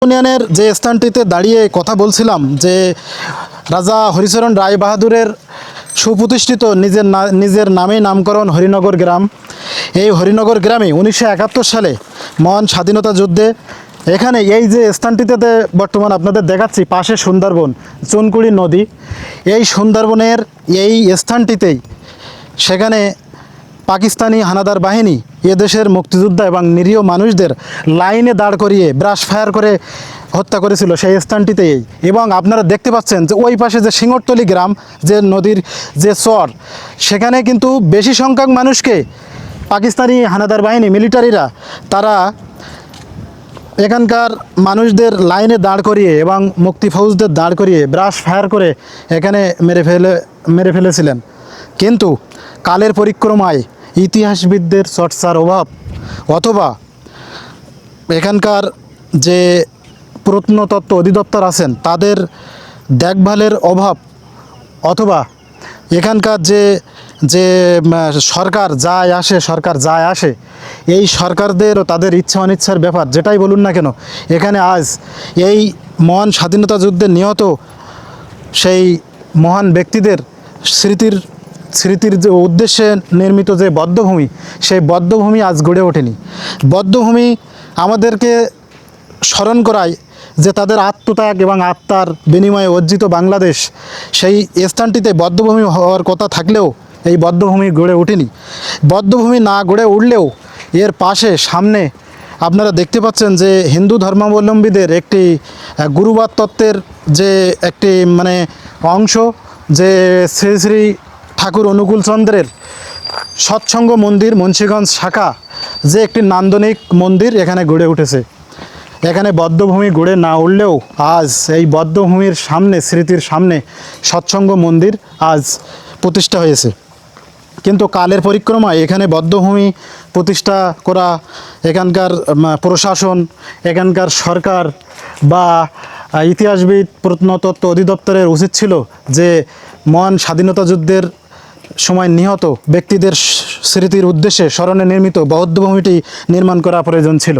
ইউনিয়নের যে স্থানটিতে দাঁড়িয়ে কথা বলছিলাম যে রাজা হরিচরণ রায় বাহাদুরের সুপ্রতিষ্ঠিত নিজের নামে নামকরণ হরিনগর গ্রাম। এই হরিনগর গ্রামে 1971 সালে মহান স্বাধীনতা যুদ্ধে এখানে এই যে স্থানটিতে বর্তমান আপনাদের দেখাচ্ছি পাশে সুন্দরবন, চুনকুড়ি নদী, এই সুন্দরবনের এই স্থানটিতেই সেখানে পাকিস্তানি হানাদার বাহিনী এদেশের মুক্তিযোদ্ধা এবং নিরীহ মানুষদের লাইনে দাঁড় করিয়ে ব্রাশ ফায়ার করে হত্যা করেছিল সেই স্থানটিতেই। এবং আপনারা দেখতে পাচ্ছেন যে ওই পাশে যে সিঙ্গরতলি গ্রাম, যে নদীর যে চর, সেখানে কিন্তু বেশি সংখ্যক মানুষকে পাকিস্তানি হানাদার বাহিনী মিলিটারিরা তারা এখানকার মানুষদের লাইনে দাঁড় করিয়ে এবং মুক্তি ফৌজদের দাঁড় করিয়ে ব্রাশ ফায়ার করে এখানে মেরে ফেলেছিলেন। কিন্তু কালের পরিক্রমায় ইতিহাসবিদদের চর্চার অভাব অথবা এখানকার যে প্রত্নতত্ত্ব অধিদপ্তর আছেন তাদের দেখভালের অভাব অথবা এখানকার যে সরকার যায় আসে এই সরকারদেরও তাদের ইচ্ছা অনিচ্ছার ব্যাপার যেটাই বলুন না কেন, এখানে আজ এই মহান স্বাধীনতা যুদ্ধে নিহত সেই মহান ব্যক্তিদের স্মৃতির যে উদ্দেশ্যে নির্মিত যে বধ্যভূমি, সেই বধ্যভূমি আজ গড়ে ওঠেনি। বধ্যভূমি আমাদেরকে স্মরণ করায় যে তাদের আত্মত্যাগ এবং আত্মার বিনিময়ে অর্জিত বাংলাদেশ, সেই স্থানটিতে বধ্যভূমি হওয়ার কথা থাকলেও এই বধ্যভূমি গড়ে ওঠেনি। বধ্যভূমি না গড়ে উঠলেও এর পাশে সামনে আপনারা দেখতে পাচ্ছেন যে হিন্দু ধর্মাবলম্বীদের একটি গুরুবাদ তত্ত্বের যে একটি অংশ, যে শ্রী শ্রী ঠাকুর অনুকূল চন্দ্রের সৎসঙ্গ মন্দির মুন্সিগঞ্জ শাখা, যে একটি নান্দনিক মন্দির এখানে গড়ে উঠেছে। এখানে বধ্যভূমি গড়ে না উঠলেও আজ এই বধ্যভূমির সামনে, স্মৃতির সামনে সৎসঙ্গ মন্দির আজ প্রতিষ্ঠা হয়েছে। কিন্তু কালের পরিক্রমায় এখানে বধ্যভূমি প্রতিষ্ঠা করা এখানকার প্রশাসন, এখানকার সরকার বা ইতিহাসবিদ, প্রত্নতত্ত্ব অধিদপ্তরের উচিত ছিল যে মহান স্বাধীনতা যুদ্ধের সময় নিহত ব্যক্তিদের স্মৃতির উদ্দেশ্যে স্মরণে নির্মিত বধ্যভূমিটি নির্মাণ করা প্রয়োজন ছিল।